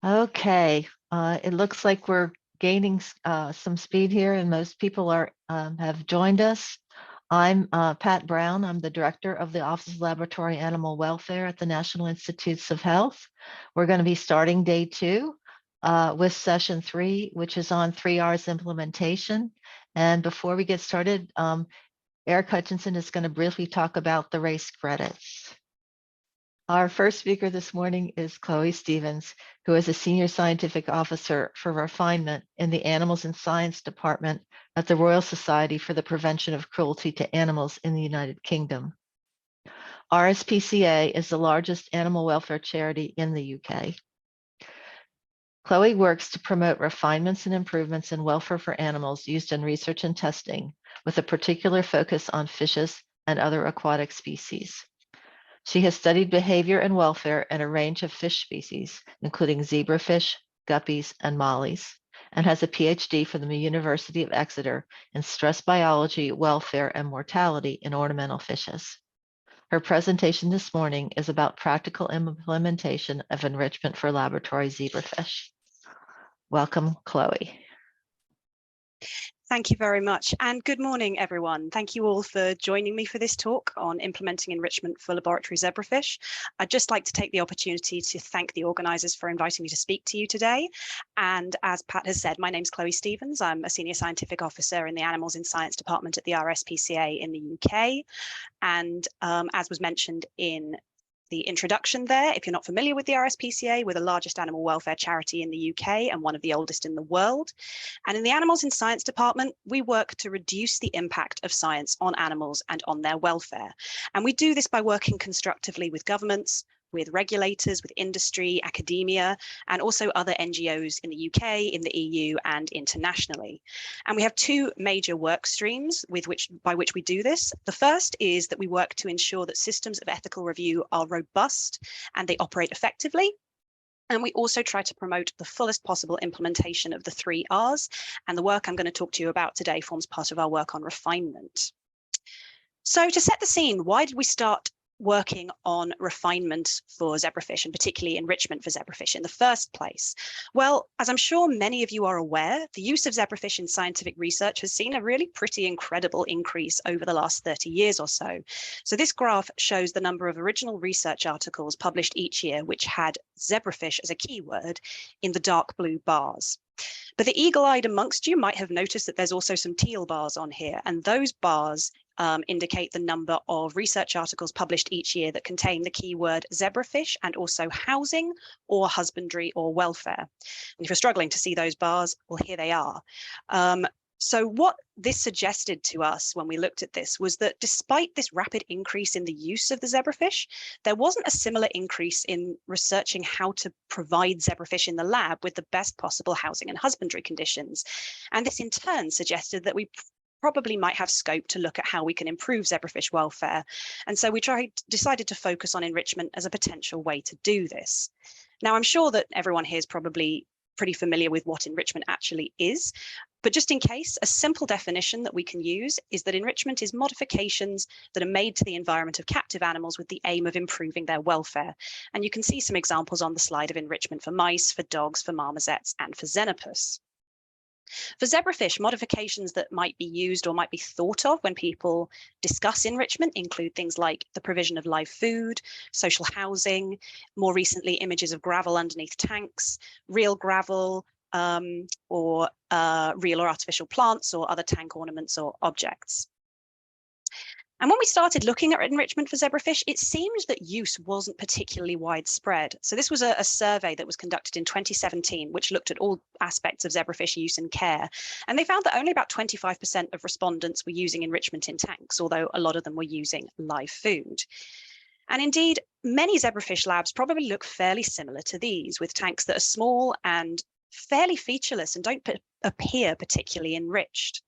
Okay, it looks like we're gaining some speed here, and most people are have joined us. I'm Pat Brown. I'm the director of the Office of Laboratory Animal Welfare at the National Institutes of Health. We're going to be starting day 2 with session 3, which is on 3R's implementation. And before we get started, Eric Hutchinson is going to briefly talk about the race credits. Our first speaker this morning is Chloe Stevens, who is a Senior Scientific Officer for Refinement in the Animals and Science Department at the Royal Society for the Prevention of Cruelty to Animals in the United Kingdom. RSPCA is the largest animal welfare charity in the UK. Chloe works to promote refinements and improvements in welfare for animals used in research and testing, with a particular focus on fishes and other aquatic species. She has studied behavior and welfare in a range of fish species, including zebrafish, guppies, and mollies, and has a PhD from the University of Exeter in stress biology, welfare, and mortality in ornamental fishes. Her presentation this morning is about practical implementation of enrichment for laboratory zebrafish. Welcome, Chloe. Thank you very much, and good morning, everyone. Thank you all for joining me for this talk on implementing enrichment for laboratory zebrafish. I'd just like to take the opportunity to thank the organisers for inviting me to speak to you today. And as Pat has said, my name's Chloe Stevens. I'm a Senior Scientific Officer in the Animals in Science Department at the RSPCA in the UK. And as was mentioned in the introduction there, if you're not familiar with the RSPCA, we're the largest animal welfare charity in the UK and one of the oldest in the world. And in the Animals in Science Department, we work to reduce the impact of science on animals and on their welfare. And we do this by working constructively with governments, with regulators, with industry, academia, and also other NGOs in the UK, in the EU, and internationally. And we have two major work streams by which we do this. The first is that we work to ensure that systems of ethical review are robust and they operate effectively. And we also try to promote the fullest possible implementation of the 3 Rs. And the work I'm going to talk to you about today forms part of our work on refinement. So to set the scene, why did we start working on refinement for zebrafish, and particularly enrichment for zebrafish in the first place? Well, as I'm sure many of you are aware, the use of zebrafish in scientific research has seen a really pretty incredible increase over the last 30 years or so. So this graph shows the number of original research articles published each year which had zebrafish as a keyword in the dark blue bars. But the eagle-eyed amongst you might have noticed that there's also some teal bars on here, and those bars indicate the number of research articles published each year that contain the keyword zebrafish and also housing or husbandry or welfare. And if you're struggling to see those bars, well, here they are. So what this suggested to us when we looked at this was that despite this rapid increase in the use of the zebrafish, there wasn't a similar increase in researching how to provide zebrafish in the lab with the best possible housing and husbandry conditions. And this in turn suggested that we probably might have scope to look at how we can improve zebrafish welfare. And so we decided to focus on enrichment as a potential way to do this. Now, I'm sure that everyone here is probably pretty familiar with what enrichment actually is, but just in case, a simple definition that we can use is that enrichment is modifications that are made to the environment of captive animals with the aim of improving their welfare. And you can see some examples on the slide of enrichment for mice, for dogs, for marmosets, and for xenopus. For zebrafish, modifications that might be used or might be thought of when people discuss enrichment include things like the provision of live food, social housing, more recently images of gravel underneath tanks, real gravel, or real or artificial plants or other tank ornaments or objects. And when we started looking at enrichment for zebrafish, it seemed that use wasn't particularly widespread. So this was a survey that was conducted in 2017, which looked at all aspects of zebrafish use and care. And they found that only about 25% of respondents were using enrichment in tanks, although a lot of them were using live food. And indeed, many zebrafish labs probably look fairly similar to these, with tanks that are small and fairly featureless and don't appear particularly enriched.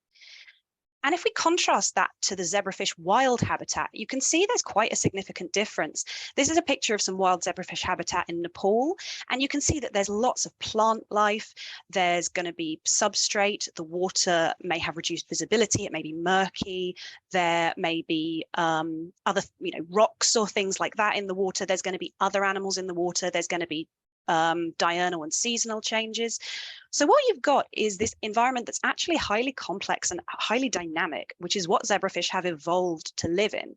And if we contrast that to the zebrafish wild habitat, you can see there's quite a significant difference. This is a picture of some wild zebrafish habitat in Nepal, and you can see that there's lots of plant life. There's going to be substrate. The water may have reduced visibility. It may be murky. There may be other, rocks or things like that in the water. There's going to be other animals in the water. There's going to be diurnal and seasonal changes. So what you've got is this environment that's actually highly complex and highly dynamic, which is what zebrafish have evolved to live in.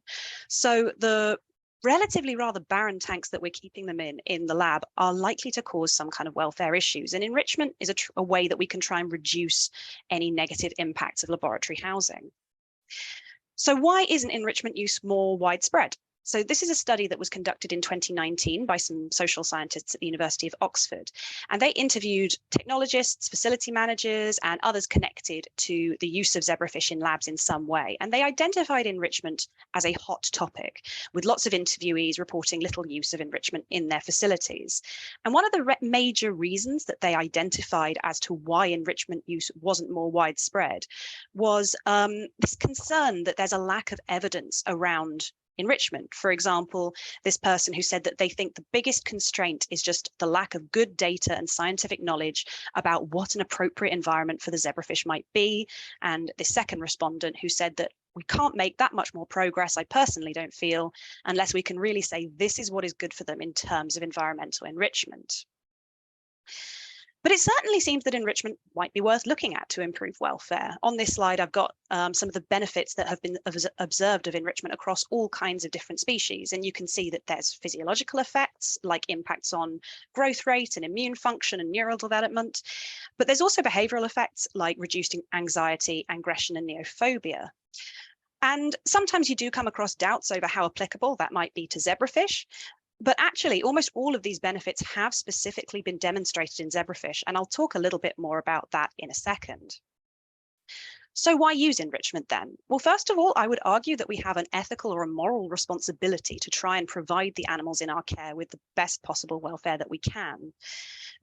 So the relatively rather barren tanks that we're keeping them in the lab are likely to cause some kind of welfare issues. And enrichment is a way that we can try and reduce any negative impacts of laboratory housing. So why isn't enrichment use more widespread? So this is a study that was conducted in 2019 by some social scientists at the University of Oxford, and they interviewed technologists, facility managers, and others connected to the use of zebrafish in labs in some way. And they identified enrichment as a hot topic, with lots of interviewees reporting little use of enrichment in their facilities. And one of the major reasons that they identified as to why enrichment use wasn't more widespread was this concern that there's a lack of evidence around enrichment. For example, this person who said that they think the biggest constraint is just the lack of good data and scientific knowledge about what an appropriate environment for the zebrafish might be. And the second respondent who said that we can't make that much more progress, I personally don't feel, unless we can really say this is what is good for them in terms of environmental enrichment. But it certainly seems that enrichment might be worth looking at to improve welfare. On this slide, I've got some of the benefits that have been observed of enrichment across all kinds of different species. And you can see that there's physiological effects like impacts on growth rate and immune function and neural development. But there's also behavioral effects like reducing anxiety, aggression, and neophobia. And sometimes you do come across doubts over how applicable that might be to zebrafish. But actually, almost all of these benefits have specifically been demonstrated in zebrafish, and I'll talk a little bit more about that in a second. So why use enrichment then? Well, first of all, I would argue that we have an ethical or a moral responsibility to try and provide the animals in our care with the best possible welfare that we can.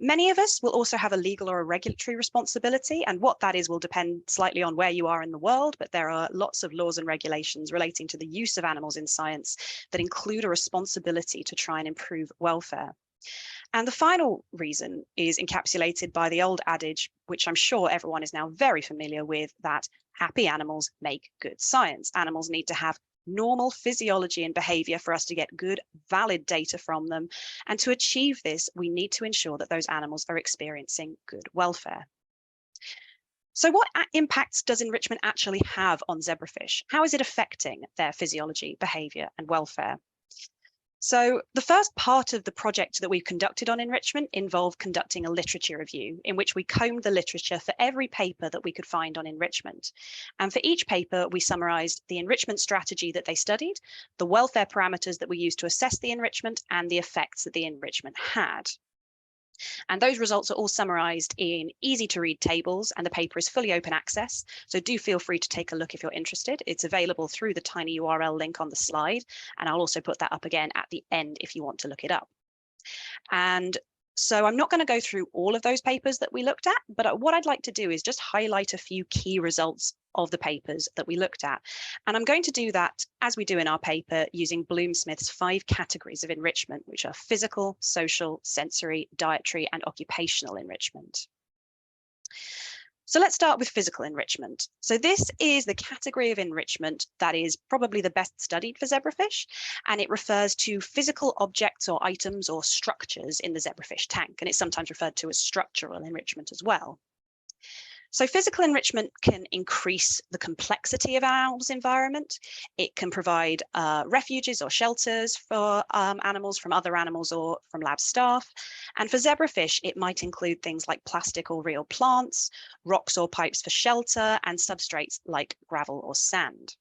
Many of us will also have a legal or a regulatory responsibility, and what that is will depend slightly on where you are in the world, but there are lots of laws and regulations relating to the use of animals in science that include a responsibility to try and improve welfare. And the final reason is encapsulated by the old adage, which I'm sure everyone is now very familiar with, that happy animals make good science. Animals need to have normal physiology and behavior for us to get good, valid data from them. And to achieve this, we need to ensure that those animals are experiencing good welfare. So what impacts does enrichment actually have on zebrafish? How is it affecting their physiology, behavior, and welfare? So the first part of the project that we conducted on enrichment involved conducting a literature review in which we combed the literature for every paper that we could find on enrichment. And for each paper, we summarized the enrichment strategy that they studied, the welfare parameters that we used to assess the enrichment, and the effects that the enrichment had. And those results are all summarized in easy to read tables, and the paper is fully open access. So do feel free to take a look if you're interested. It's available through the tiny URL link on the slide. And I'll also put that up again at the end if you want to look it up. And so I'm not going to go through all of those papers that we looked at, but what I'd like to do is just highlight a few key results of the papers that we looked at. And I'm going to do that, as we do in our paper, using Bloom-Smith's 5 categories of enrichment, which are physical, social, sensory, dietary, and occupational enrichment. So let's start with physical enrichment. So this is the category of enrichment that is probably the best studied for zebrafish, and it refers to physical objects or items or structures in the zebrafish tank, and it's sometimes referred to as structural enrichment as well. So physical enrichment can increase the complexity of an animal's environment. It can provide refuges or shelters for animals from other animals or from lab staff. And for zebrafish, it might include things like plastic or real plants, rocks or pipes for shelter, and substrates like gravel or sand.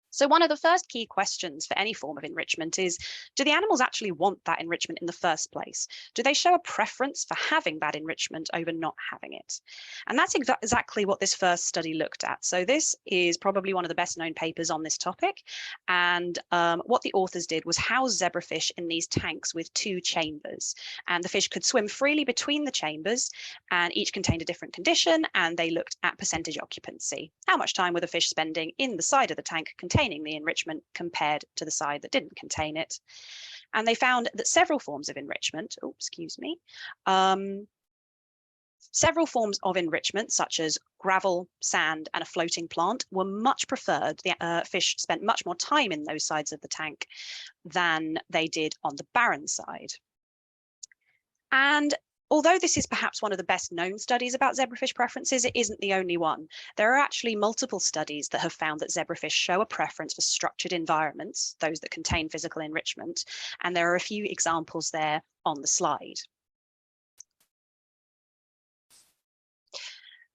So one of the first key questions for any form of enrichment is, do the animals actually want that enrichment in the first place? Do they show a preference for having that enrichment over not having it? And that's exactly what this first study looked at. So this is probably one of the best known papers on this topic. And what the authors did was house zebrafish in these tanks with 2 chambers. And the fish could swim freely between the chambers, and each contained a different condition. And they looked at percentage occupancy. How much time were the fish spending in the side of the tank containing the enrichment compared to the side that didn't contain it. And they found that several forms of enrichment, several forms of enrichment, such as gravel, sand, and a floating plant, were much preferred. The fish spent much more time in those sides of the tank than they did on the barren side. And although this is perhaps one of the best known studies about zebrafish preferences, it isn't the only one. There are actually multiple studies that have found that zebrafish show a preference for structured environments, those that contain physical enrichment, and there are a few examples there on the slide.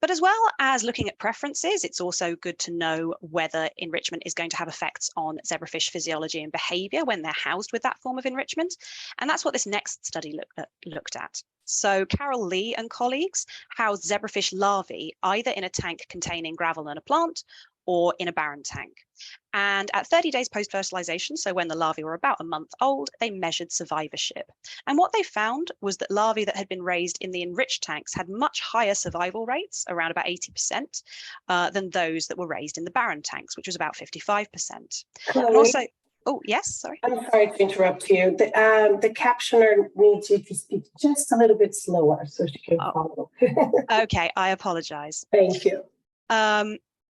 But as well as looking at preferences, it's also good to know whether enrichment is going to have effects on zebrafish physiology and behavior when they're housed with that form of enrichment. And that's what this next study looked at. So Carol Lee and colleagues housed zebrafish larvae either in a tank containing gravel and a plant or in a barren tank. And at 30 days post-fertilization, so when the larvae were about a month old, they measured survivorship. And what they found was that larvae that had been raised in the enriched tanks had much higher survival rates, around about 80%, than those that were raised in the barren tanks, which was about 55%. Chloe, and also, oh, yes, sorry. I'm sorry to interrupt you. The captioner needs you to speak just a little bit slower so she can follow. Okay, I apologize. Thank you.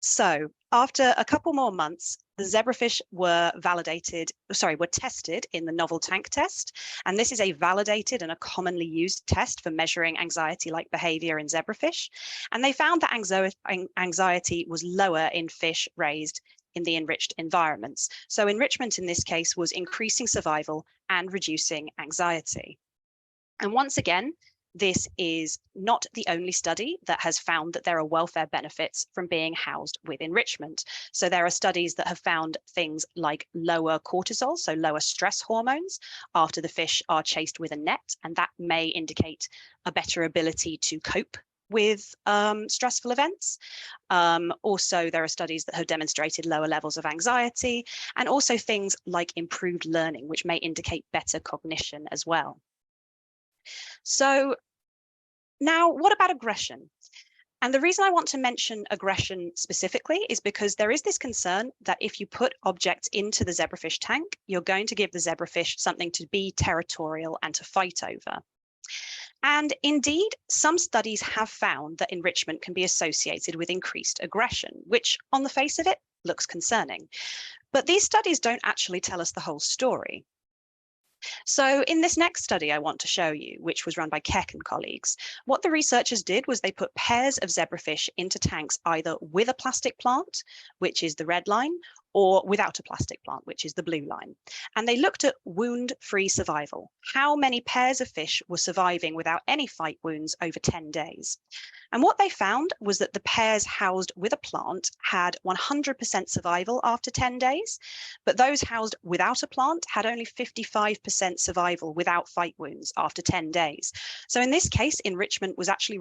So after a couple more months, the zebrafish were tested in the novel tank test. And this is a validated and a commonly used test for measuring anxiety-like behavior in zebrafish. And they found that anxiety was lower in fish raised in the enriched environments. So enrichment in this case was increasing survival and reducing anxiety. And once again, this is not the only study that has found that there are welfare benefits from being housed with enrichment. So there are studies that have found things like lower cortisol, so lower stress hormones, after the fish are chased with a net, and that may indicate a better ability to cope with stressful events. Also, there are studies that have demonstrated lower levels of anxiety, and also things like improved learning, which may indicate better cognition as well. So now, what about aggression? And the reason I want to mention aggression specifically is because there is this concern that if you put objects into the zebrafish tank, you're going to give the zebrafish something to be territorial and to fight over. And indeed, some studies have found that enrichment can be associated with increased aggression, which on the face of it looks concerning. But these studies don't actually tell us the whole story. So in this next study I want to show you, which was run by Keck and colleagues, what the researchers did was they put pairs of zebrafish into tanks either with a plastic plant, which is the red line, or without a plastic plant, which is the blue line. And they looked at wound-free survival. How many pairs of fish were surviving without any fight wounds over 10 days? And what they found was that the pairs housed with a plant had 100% survival after 10 days, but those housed without a plant had only 55% survival without fight wounds after 10 days. So in this case, enrichment was actually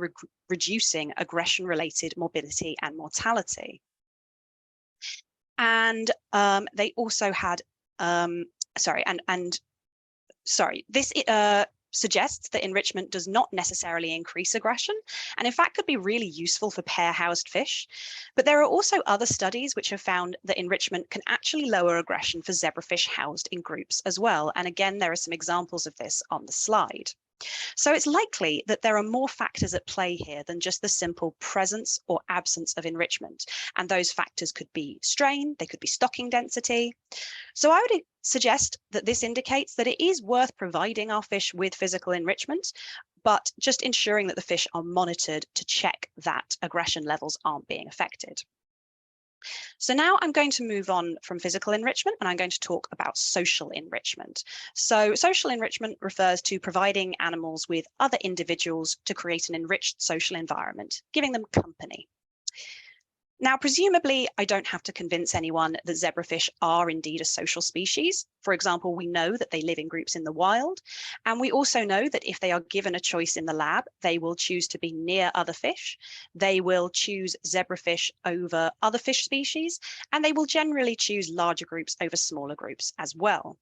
reducing aggression-related morbidity and mortality. And they also had, this suggests that enrichment does not necessarily increase aggression, and in fact could be really useful for pair-housed fish. But there are also other studies which have found that enrichment can actually lower aggression for zebrafish housed in groups as well. And again, there are some examples of this on the slide. So it's likely that there are more factors at play here than just the simple presence or absence of enrichment. And those factors could be strain, they could be stocking density. So I would suggest that this indicates that it is worth providing our fish with physical enrichment, but just ensuring that the fish are monitored to check that aggression levels aren't being affected. So now I'm going to move on from physical enrichment and I'm going to talk about social enrichment. So social enrichment refers to providing animals with other individuals to create an enriched social environment, giving them company. Now, presumably, I don't have to convince anyone that zebrafish are indeed a social species. For example, we know that they live in groups in the wild, and we also know that if they are given a choice in the lab, they will choose to be near other fish, they will choose zebrafish over other fish species, and they will generally choose larger groups over smaller groups as well.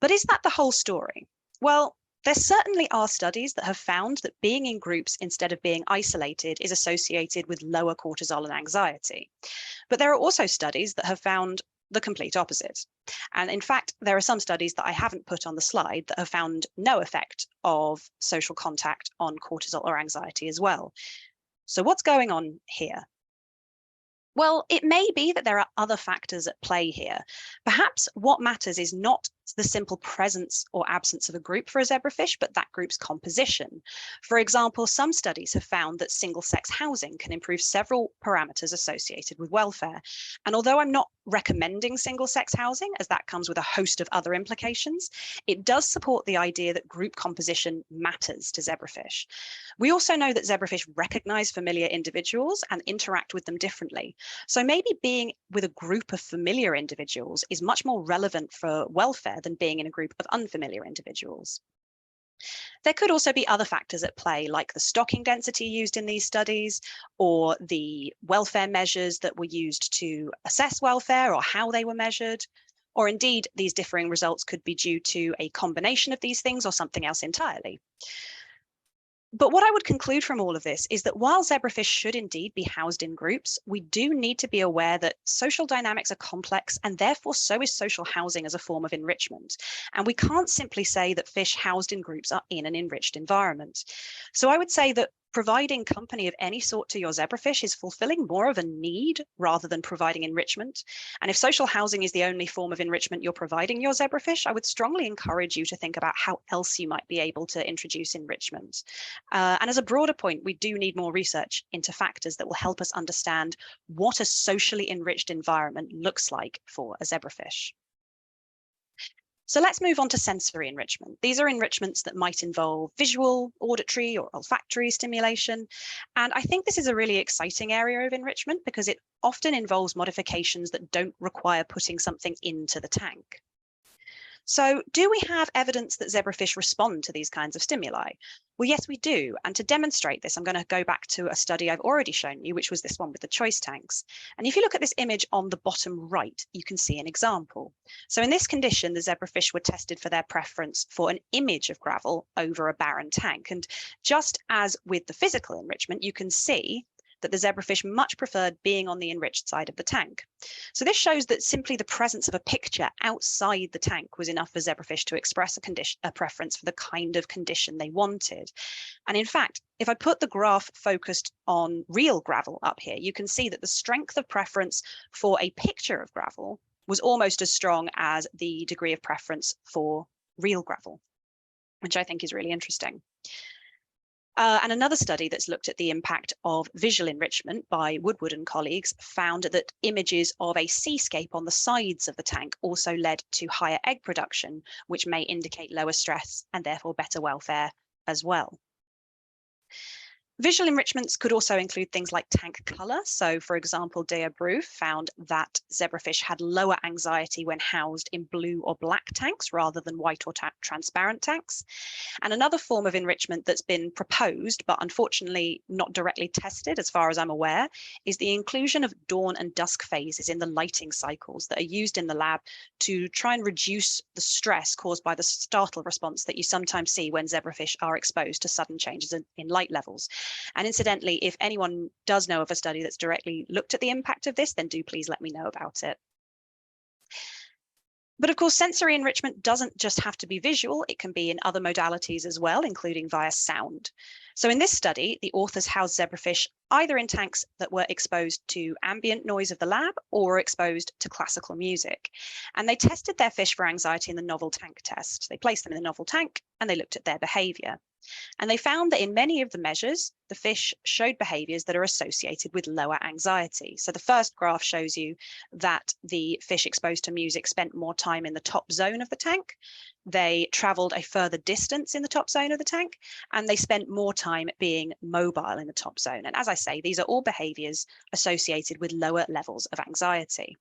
But is that the whole story? Well, there certainly are studies that have found that being in groups instead of being isolated is associated with lower cortisol and anxiety. But there are also studies that have found the complete opposite. And in fact, there are some studies that I haven't put on the slide that have found no effect of social contact on cortisol or anxiety as well. So what's going on here? Well, it may be that there are other factors at play here. Perhaps what matters is not the simple presence or absence of a group for a zebrafish, but that group's composition. For example, some studies have found that single-sex housing can improve several parameters associated with welfare. And although I'm not recommending single-sex housing, as that comes with a host of other implications, it does support the idea that group composition matters to zebrafish. We also know that zebrafish recognize familiar individuals and interact with them differently. So maybe being with a group of familiar individuals is much more relevant for welfare than being in a group of unfamiliar individuals. There could also be other factors at play, like the stocking density used in these studies, or the welfare measures that were used to assess welfare, or how they were measured, or indeed these differing results could be due to a combination of these things or something else entirely. But what I would conclude from all of this is that while zebrafish should indeed be housed in groups, we do need to be aware that social dynamics are complex, and therefore so is social housing as a form of enrichment. And we can't simply say that fish housed in groups are in an enriched environment. So I would say that providing company of any sort to your zebrafish is fulfilling more of a need rather than providing enrichment. And if social housing is the only form of enrichment you're providing your zebrafish, I would strongly encourage you to think about how else you might be able to introduce enrichment. And as a broader point, we do need more research into factors that will help us understand what a socially enriched environment looks like for a zebrafish. So let's move on to sensory enrichment. These are enrichments that might involve visual, auditory, or olfactory stimulation. And I think this is a really exciting area of enrichment because it often involves modifications that don't require putting something into the tank. So do we have evidence that zebrafish respond to these kinds of stimuli? Well, yes, we do. And to demonstrate this, I'm going to go back to a study I've already shown you, which was this one with the choice tanks. And if you look at this image on the bottom right, you can see an example. So in this condition, the zebrafish were tested for their preference for an image of gravel over a barren tank. And just as with the physical enrichment, you can see that the zebrafish much preferred being on the enriched side of the tank. So this shows that simply the presence of a picture outside the tank was enough for zebrafish to express a preference for the kind of condition they wanted. And in fact, if I put the graph focused on real gravel up here, you can see that the strength of preference for a picture of gravel was almost as strong as the degree of preference for real gravel, which I think is really interesting. And another study that's looked at the impact of visual enrichment by Woodward and colleagues found that images of a seascape on the sides of the tank also led to higher egg production, which may indicate lower stress and therefore better welfare as well. Visual enrichments could also include things like tank color. So for example, Deabru found that zebrafish had lower anxiety when housed in blue or black tanks rather than white or transparent tanks. And another form of enrichment that's been proposed, but unfortunately not directly tested as far as I'm aware, is the inclusion of dawn and dusk phases in the lighting cycles that are used in the lab to try and reduce the stress caused by the startle response that you sometimes see when zebrafish are exposed to sudden changes in light levels. And incidentally, if anyone does know of a study that's directly looked at the impact of this, then do please let me know about it. But of course, sensory enrichment doesn't just have to be visual, it can be in other modalities as well, including via sound. So in this study, the authors housed zebrafish either in tanks that were exposed to ambient noise of the lab or exposed to classical music. And they tested their fish for anxiety in the novel tank test. They placed them in the novel tank and they looked at their behavior. And they found that in many of the measures, the fish showed behaviors that are associated with lower anxiety. So the first graph shows you that the fish exposed to music spent more time in the top zone of the tank. They traveled a further distance in the top zone of the tank, and they spent more time being mobile in the top zone. And as I say, these are all behaviors associated with lower levels of anxiety.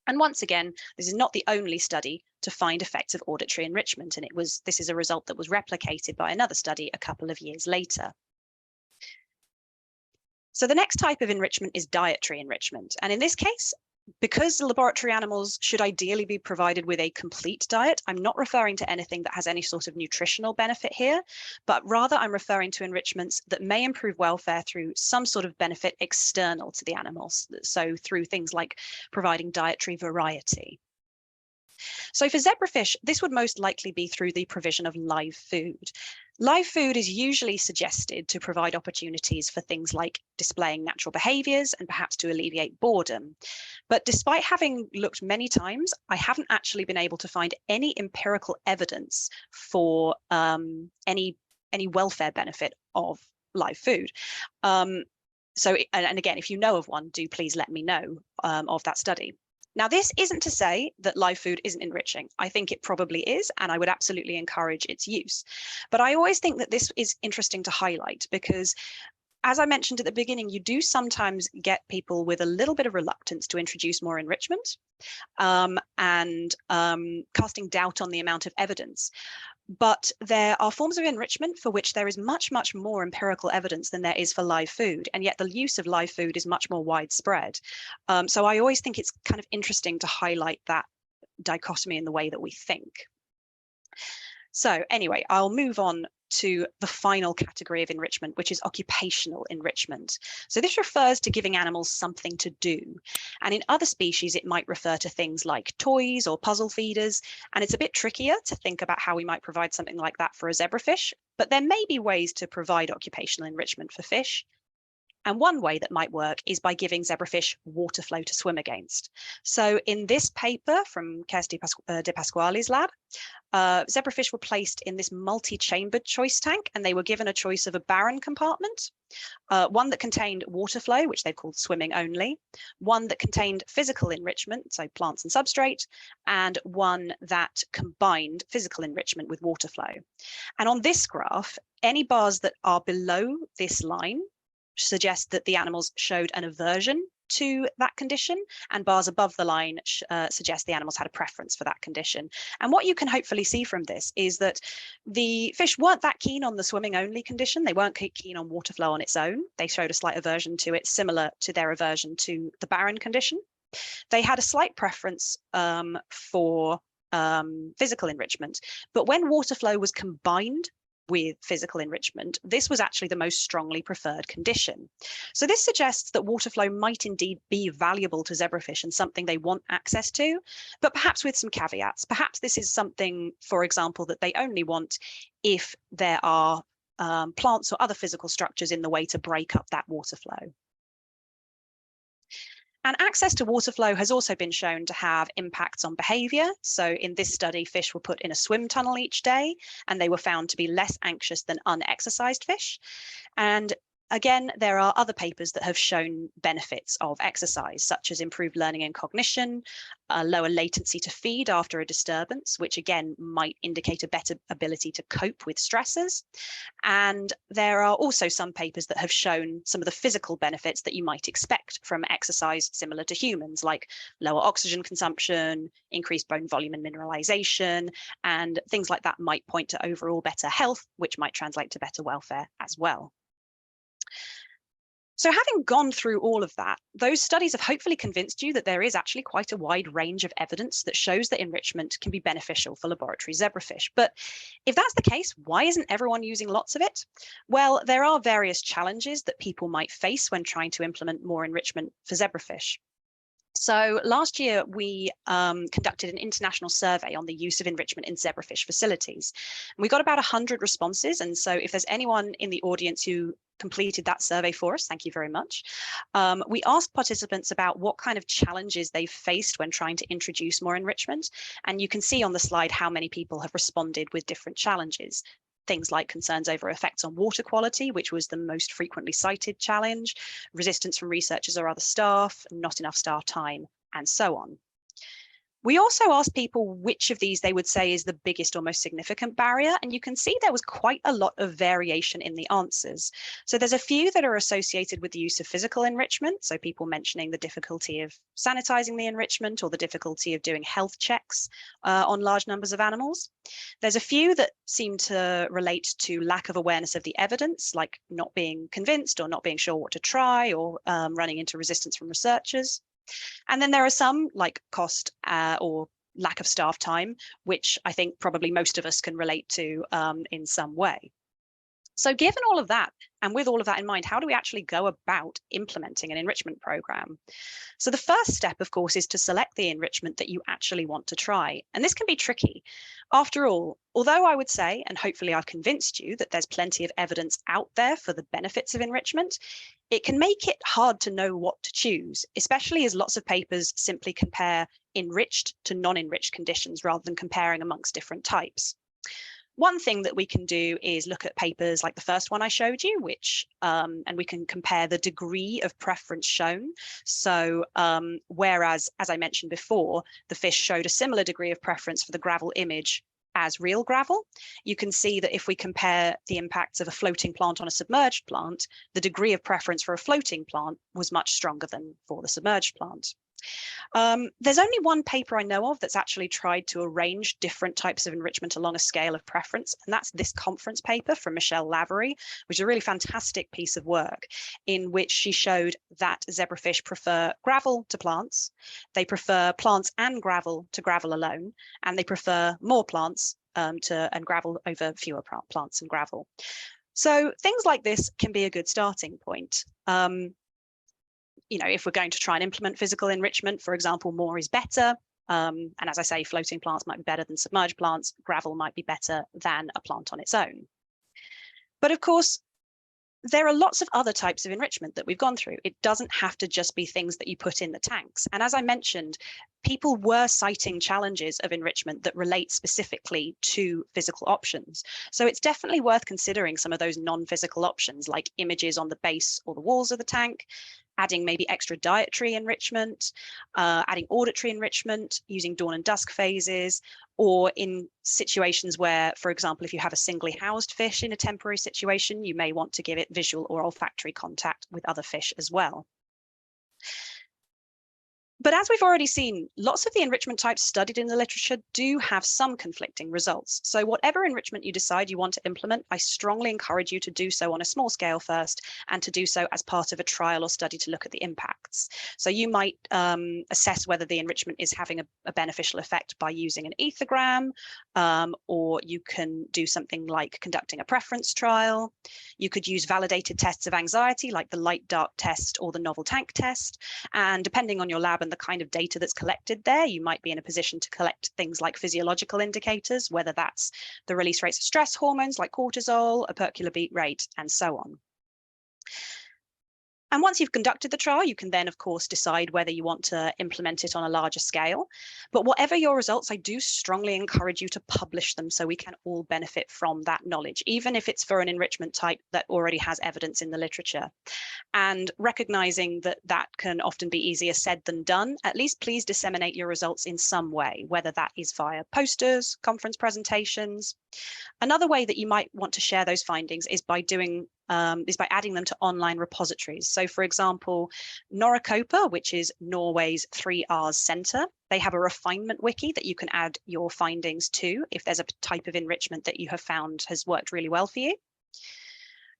And once again, this is not the only study to find effects of auditory enrichment, and this is a result that was replicated by another study a couple of years later. So the next type of enrichment is dietary enrichment. And in this case, because the laboratory animals should ideally be provided with a complete diet, I'm not referring to anything that has any sort of nutritional benefit here, but rather I'm referring to enrichments that may improve welfare through some sort of benefit external to the animals. So through things like providing dietary variety. So for zebrafish, this would most likely be through the provision of live food. Live food is usually suggested to provide opportunities for things like displaying natural behaviours and perhaps to alleviate boredom. But despite having looked many times, I haven't actually been able to find any empirical evidence for any welfare benefit of live food. So, and again, if you know of one, do please let me know of that study. Now, this isn't to say that live food isn't enriching. I think it probably is, and I would absolutely encourage its use. But I always think that this is interesting to highlight because, as I mentioned at the beginning, you do sometimes get people with a little bit of reluctance to introduce more enrichment and casting doubt on the amount of evidence. But there are forms of enrichment for which there is much, much more empirical evidence than there is for live food. And yet the use of live food is much more widespread. So I always think it's kind of interesting to highlight that dichotomy in the way that we think. So anyway, I'll move on to the final category of enrichment, which is occupational enrichment. So this refers to giving animals something to do. And in other species, it might refer to things like toys or puzzle feeders. And it's a bit trickier to think about how we might provide something like that for a zebrafish, but there may be ways to provide occupational enrichment for fish. And one way that might work is by giving zebrafish water flow to swim against. So in this paper from Kirsty De Pasquale's lab, zebrafish were placed in this multi-chambered choice tank, and they were given a choice of a barren compartment, one that contained water flow, which they've called swimming only, one that contained physical enrichment, so plants and substrate, and one that combined physical enrichment with water flow. And on this graph, any bars that are below this line suggest that the animals showed an aversion to that condition, and bars above the line suggest the animals had a preference for that condition. And what you can hopefully see from this is that the fish weren't that keen on the swimming only condition. They weren't keen on water flow on its own. They showed a slight aversion to it, similar to their aversion to the barren condition. They had a slight preference for physical enrichment, but when water flow was combined with physical enrichment, this was actually the most strongly preferred condition. So this suggests that water flow might indeed be valuable to zebrafish and something they want access to, but perhaps with some caveats. Perhaps this is something, for example, that they only want if there are plants or other physical structures in the way to break up that water flow. And access to water flow has also been shown to have impacts on behaviour. So in this study, fish were put in a swim tunnel each day, and they were found to be less anxious than unexercised fish. And again, there are other papers that have shown benefits of exercise, such as improved learning and cognition, a lower latency to feed after a disturbance, which again might indicate a better ability to cope with stressors. And there are also some papers that have shown some of the physical benefits that you might expect from exercise similar to humans, like lower oxygen consumption, increased bone volume and mineralization, and things like that might point to overall better health, which might translate to better welfare as well. So having gone through all of that, those studies have hopefully convinced you that there is actually quite a wide range of evidence that shows that enrichment can be beneficial for laboratory zebrafish. But if that's the case, why isn't everyone using lots of it? Well, there are various challenges that people might face when trying to implement more enrichment for zebrafish. So last year, we conducted an international survey on the use of enrichment in zebrafish facilities. And we got about 100 responses. And so if there's anyone in the audience who completed that survey for us, thank you very much. We asked participants about what kind of challenges they've faced when trying to introduce more enrichment. And you can see on the slide how many people have responded with different challenges. Things like concerns over effects on water quality, which was the most frequently cited challenge, resistance from researchers or other staff, not enough staff time, and so on. We also asked people which of these they would say is the biggest or most significant barrier, and you can see there was quite a lot of variation in the answers. So there's a few that are associated with the use of physical enrichment, so people mentioning the difficulty of sanitizing the enrichment or the difficulty of doing health checks on large numbers of animals. There's a few that seem to relate to lack of awareness of the evidence, like not being convinced or not being sure what to try, or running into resistance from researchers. And then there are some like cost or lack of staff time, which I think probably most of us can relate to in some way. So given all of that, and with all of that in mind, how do we actually go about implementing an enrichment program? So the first step, of course, is to select the enrichment that you actually want to try. And this can be tricky. After all, although I would say, and hopefully I've convinced you, that there's plenty of evidence out there for the benefits of enrichment, it can make it hard to know what to choose, especially as lots of papers simply compare enriched to non-enriched conditions rather than comparing amongst different types. One thing that we can do is look at papers like the first one I showed you, which and we can compare the degree of preference shown. So whereas, as I mentioned before, the fish showed a similar degree of preference for the gravel image as real gravel, you can see that if we compare the impacts of a floating plant on a submerged plant, the degree of preference for a floating plant was much stronger than for the submerged plant. There's only one paper I know of that's actually tried to arrange different types of enrichment along a scale of preference, and that's this conference paper from Michelle Lavery, which is a really fantastic piece of work in which she showed that zebrafish prefer gravel to plants, they prefer plants and gravel to gravel alone, and they prefer more plants and gravel over fewer plants and gravel. So things like this can be a good starting point. You know, if we're going to try and implement physical enrichment, for example, more is better. And as I say, floating plants might be better than submerged plants. Gravel might be better than a plant on its own. But of course, there are lots of other types of enrichment that we've gone through. It doesn't have to just be things that you put in the tanks. And as I mentioned, people were citing challenges of enrichment that relate specifically to physical options. So it's definitely worth considering some of those non-physical options like images on the base or the walls of the tank, adding maybe extra dietary enrichment, adding auditory enrichment, using dawn and dusk phases, or in situations where, for example, if you have a singly housed fish in a temporary situation, you may want to give it visual or olfactory contact with other fish as well. But as we've already seen, lots of the enrichment types studied in the literature do have some conflicting results. So whatever enrichment you decide you want to implement, I strongly encourage you to do so on a small scale first and to do so as part of a trial or study to look at the impacts. So you might assess whether the enrichment is having a beneficial effect by using an ethogram, or you can do something like conducting a preference trial. You could use validated tests of anxiety like the light dark test or the novel tank test. And depending on your lab and the kind of data that's collected there, you might be in a position to collect things like physiological indicators, whether that's the release rates of stress hormones like cortisol, a percular beat rate, and so on. And once you've conducted the trial, you can then, of course, decide whether you want to implement it on a larger scale. But whatever your results, I do strongly encourage you to publish them so we can all benefit from that knowledge, even if it's for an enrichment type that already has evidence in the literature. And recognizing that that can often be easier said than done, at least please disseminate your results in some way, whether that is via posters, conference presentations. Another way that you might want to share those findings is by adding them to online repositories. So for example, Noracopa, which is Norway's 3Rs Centre, they have a refinement wiki that you can add your findings to if there's a type of enrichment that you have found has worked really well for you.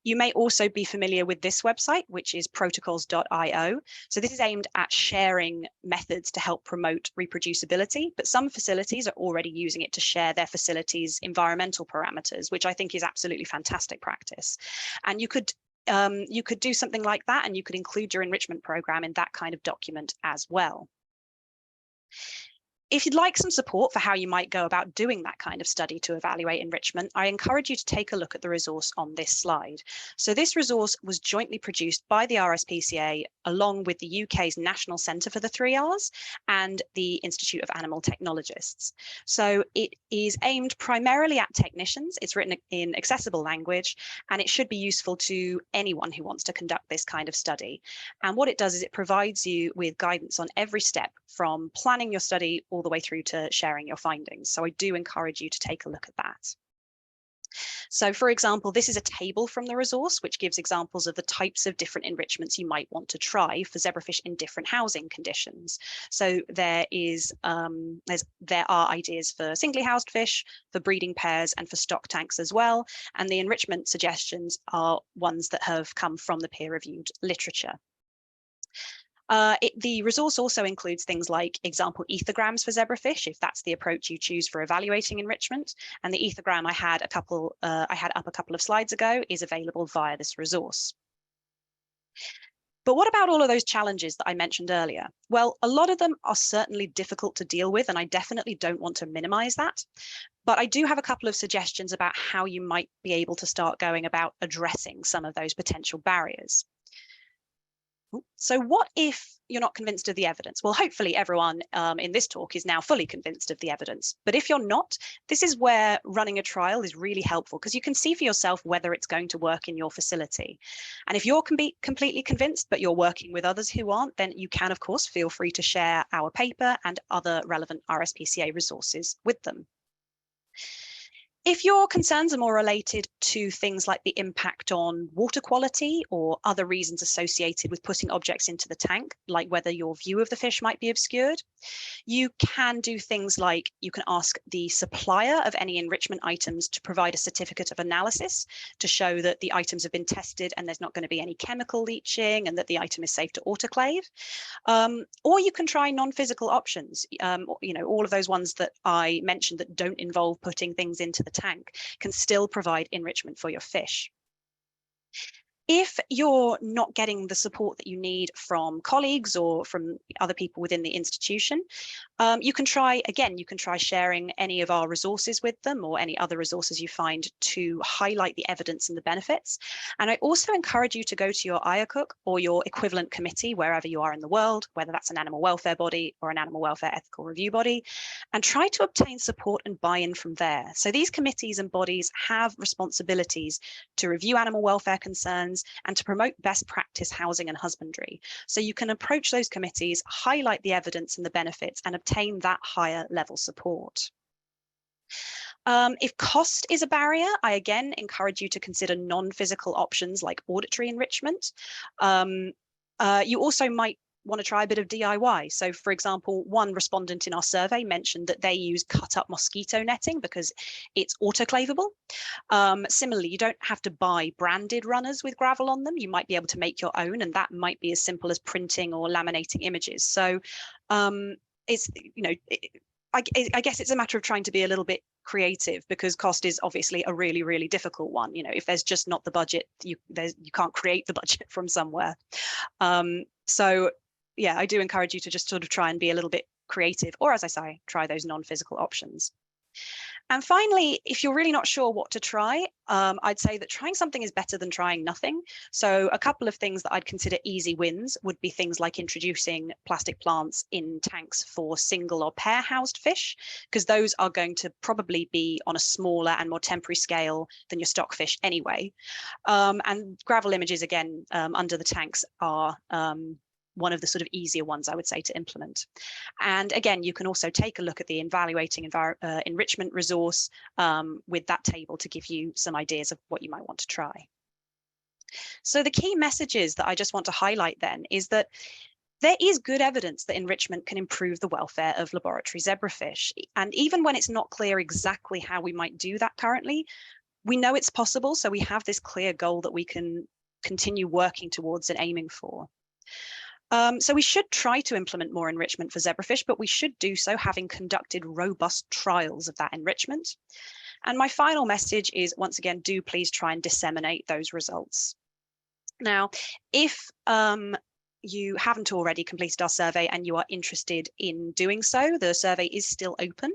You may also be familiar with this website, which is protocols.io. So this is aimed at sharing methods to help promote reproducibility, but some facilities are already using it to share their facilities' environmental parameters, which I think is absolutely fantastic practice. And you could do something like that, and you could include your enrichment program in that kind of document as well. If you'd like some support for how you might go about doing that kind of study to evaluate enrichment, I encourage you to take a look at the resource on this slide. So this resource was jointly produced by the RSPCA along with the UK's National Centre for the 3Rs and the Institute of Animal Technologists. So it is aimed primarily at technicians. It's written in accessible language, and it should be useful to anyone who wants to conduct this kind of study. And what it does is it provides you with guidance on every step from planning your study all the way through to sharing your findings. So I do encourage you to take a look at that. So for example, this is a table from the resource, which gives examples of the types of different enrichments you might want to try for zebrafish in different housing conditions. So there are ideas for singly housed fish, for breeding pairs, and for stock tanks as well. And the enrichment suggestions are ones that have come from the peer-reviewed literature. The resource also includes things like example ethograms for zebrafish, if that's the approach you choose for evaluating enrichment. And the ethogram I had up a couple of slides ago is available via this resource. But what about all of those challenges that I mentioned earlier? Well, a lot of them are certainly difficult to deal with, and I definitely don't want to minimize that. But I do have a couple of suggestions about how you might be able to start going about addressing some of those potential barriers. So what if you're not convinced of the evidence? Well, hopefully everyone in this talk is now fully convinced of the evidence. But if you're not, this is where running a trial is really helpful, because you can see for yourself whether it's going to work in your facility. And if you're completely convinced, but you're working with others who aren't, then you can, of course, feel free to share our paper and other relevant RSPCA resources with them. If your concerns are more related to things like the impact on water quality or other reasons associated with putting objects into the tank, like whether your view of the fish might be obscured, you can do things like you can ask the supplier of any enrichment items to provide a certificate of analysis to show that the items have been tested and there's not going to be any chemical leaching and that the item is safe to autoclave. Or you can try non-physical options, all of those ones that I mentioned that don't involve putting things into the tank can still provide enrichment for your fish. If you're not getting the support that you need from colleagues or from other people within the institution, you can try sharing any of our resources with them or any other resources you find to highlight the evidence and the benefits. And I also encourage you to go to your AWIC or your equivalent committee, wherever you are in the world, whether that's an animal welfare body or an animal welfare ethical review body, and try to obtain support and buy-in from there. So these committees and bodies have responsibilities to review animal welfare concerns and to promote best practice housing and husbandry. So you can approach those committees, highlight the evidence and the benefits, and obtain that higher level support. If cost is a barrier, I again encourage you to consider non-physical options like auditory enrichment. You also might want to try a bit of DIY. So for example, one respondent in our survey mentioned that they use cut up mosquito netting because it's autoclavable. Similarly, you don't have to buy branded runners with gravel on them. You might be able to make your own, and that might be as simple as printing or laminating images. So I guess it's a matter of trying to be a little bit creative, because cost is obviously a really, really difficult one. If there's just not the budget, you can't create the budget from somewhere. So yeah, I do encourage you to just sort of try and be a little bit creative, or as I say, try those non-physical options. And finally, if you're really not sure what to try, I'd say that trying something is better than trying nothing. So a couple of things that I'd consider easy wins would be things like introducing plastic plants in tanks for single or pair housed fish, because those are going to probably be on a smaller and more temporary scale than your stockfish anyway. And gravel images, again, under the tanks are one of the sort of easier ones, I would say, to implement. And again, you can also take a look at the evaluating enrichment resource with that table to give you some ideas of what you might want to try. So the key messages that I just want to highlight then is that there is good evidence that enrichment can improve the welfare of laboratory zebrafish. And even when it's not clear exactly how we might do that currently, we know it's possible. So we have this clear goal that we can continue working towards and aiming for. So we should try to implement more enrichment for zebrafish, but we should do so having conducted robust trials of that enrichment. And my final message is, once again, do please try and disseminate those results. Now, if you haven't already completed our survey and you are interested in doing so, the survey is still open.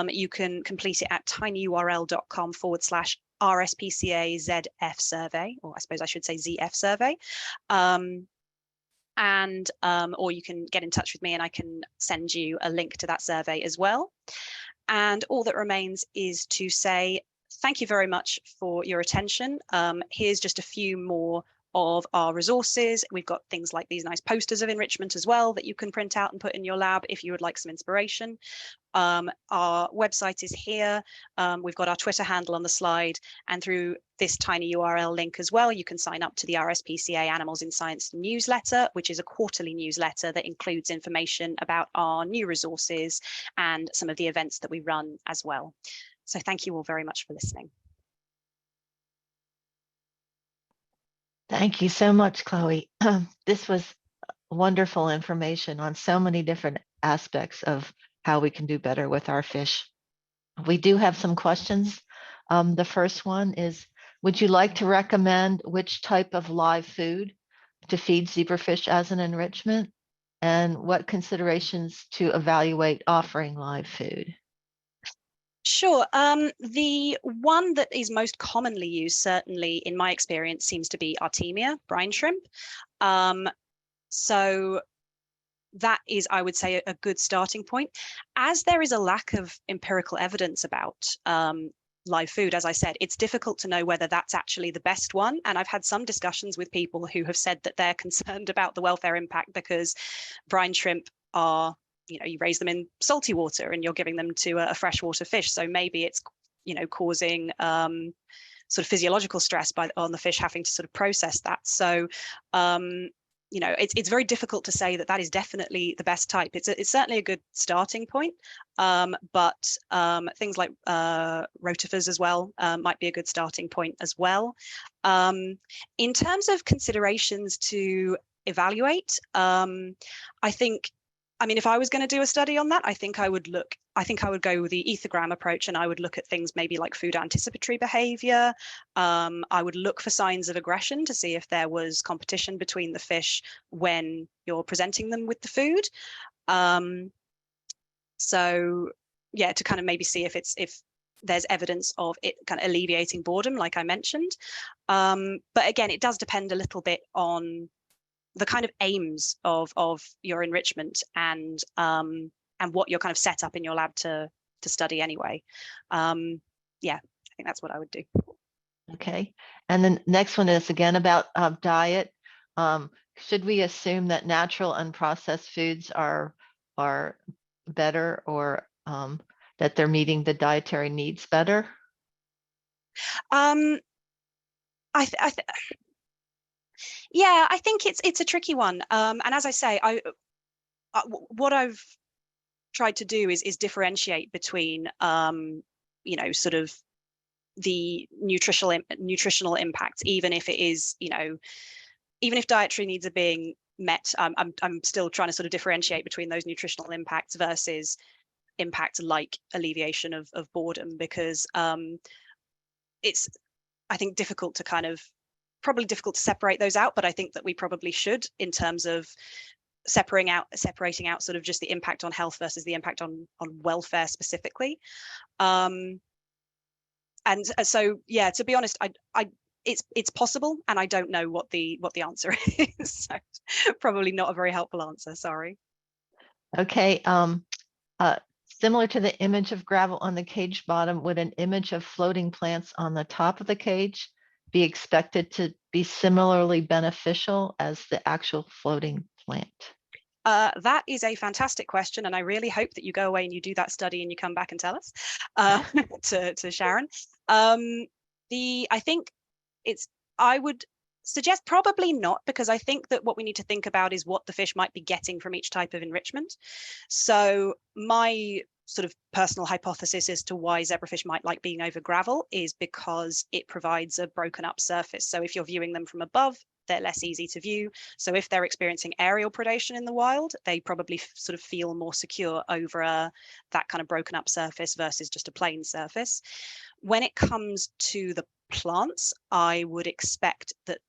You can complete it at tinyurl.com/RSPCA ZF survey, or I suppose I should say ZF survey. Or you can get in touch with me and I can send you a link to that survey as well. And all that remains is to say thank you very much for your attention. Here's just a few more of our resources. We've got things like these nice posters of enrichment as well that you can print out and put in your lab if you would like some inspiration. Our website is here. We've got our Twitter handle on the slide, and through this tiny URL link as well, you can sign up to the RSPCA Animals in Science newsletter, which is a quarterly newsletter that includes information about our new resources and some of the events that we run as well. So thank you all very much for listening. Thank you so much, Chloe. This was wonderful information on so many different aspects of how we can do better with our fish. We do have some questions. The first one is, would you like to recommend which type of live food to feed zebrafish as an enrichment? And what considerations to evaluate offering live food? Sure. The one that is most commonly used, certainly in my experience, seems to be Artemia, brine shrimp. So that is, I would say, a good starting point. As there is a lack of empirical evidence about live food, as I said, it's difficult to know whether that's actually the best one. And I've had some discussions with people who have said that they're concerned about the welfare impact because brine shrimp are, you raise them in salty water and you're giving them to a freshwater fish. So maybe it's, causing sort of physiological stress on the fish having to sort of process that. So it's very difficult to say that is definitely the best type. It's certainly a good starting point, but things like rotifers as well might be a good starting point as well. In terms of considerations to evaluate, if I was going to do a study on that, I think I would go with the ethogram approach, and I would look at things maybe like food anticipatory behavior. I would look for signs of aggression to see if there was competition between the fish when you're presenting them with the food. So yeah, to kind of maybe see if there's evidence of it kind of alleviating boredom, like I mentioned. But again, it does depend a little bit on the kind of aims of your enrichment and what you're kind of set up in your lab to study anyway. Yeah, I think that's what I would do. Okay, and then next one is again about diet. Should we assume that natural unprocessed foods are better, or that they're meeting the dietary needs better? Yeah, I think it's a tricky one. And as I say, what I've tried to do is differentiate between sort of the nutritional impacts, even if it is, even if dietary needs are being met, I'm still trying to sort of differentiate between those nutritional impacts versus impacts like alleviation of boredom, because it's, I think, probably difficult to separate those out, but I think that we probably should, in terms of separating out sort of just the impact on health versus the impact on welfare specifically. And so, yeah, to be honest, it's possible, and I don't know what the answer is. So probably not a very helpful answer. Sorry. Okay. Similar to the image of gravel on the cage bottom, would an image of floating plants on the top of the cage be expected to be similarly beneficial as the actual floating plant? That is a fantastic question, and I really hope that you go away and you do that study and you come back and tell us, to Sharon. I think I would suggest probably not, because I think that what we need to think about is what the fish might be getting from each type of enrichment. So my sort of personal hypothesis as to why zebrafish might like being over gravel is because it provides a broken up surface. So if you're viewing them from above, they're less easy to view. So if they're experiencing aerial predation in the wild, they probably sort of feel more secure over that kind of broken up surface versus just a plain surface. When it comes to the plants, I would expect that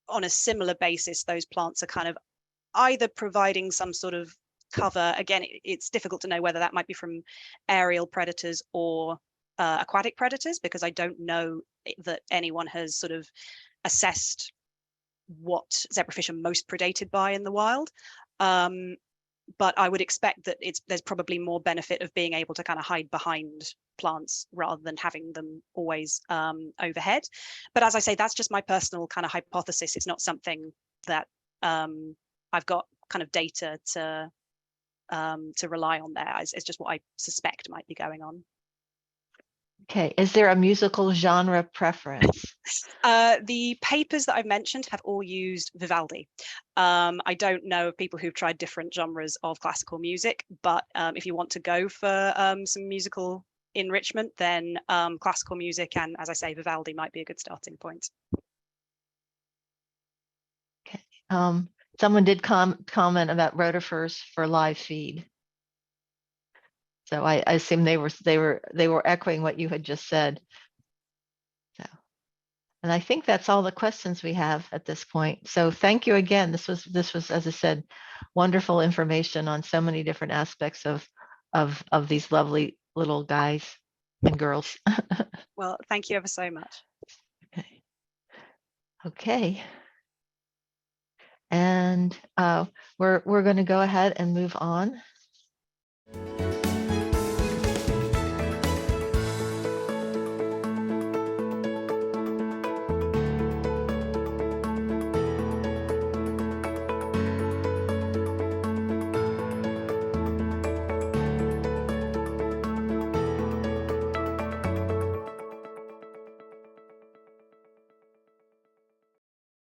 on a similar basis, those plants are kind of either providing some sort of cover. Again, it's difficult to know whether that might be from aerial predators or aquatic predators, because I don't know that anyone has sort of assessed what zebrafish are most predated by in the wild. But I would expect that there's probably more benefit of being able to kind of hide behind plants rather than having them always overhead. But as I say, that's just my personal kind of hypothesis. It's not something that I've got kind of data to rely on there. It's just what I suspect might be going on. Okay, is there a musical genre preference? The papers that I've mentioned have all used Vivaldi. I don't know of people who've tried different genres of classical music, but if you want to go for some musical enrichment, then classical music and, as I say, Vivaldi might be a good starting point. Okay. Someone did comment about rotifers for live feed. So I assume they were echoing what you had just said. So, and I think that's all the questions we have at this point. So thank you again. This was, as I said, wonderful information on so many different aspects of these lovely little guys and girls. Well, thank you ever so much. Okay. Okay. And we're going to go ahead and move on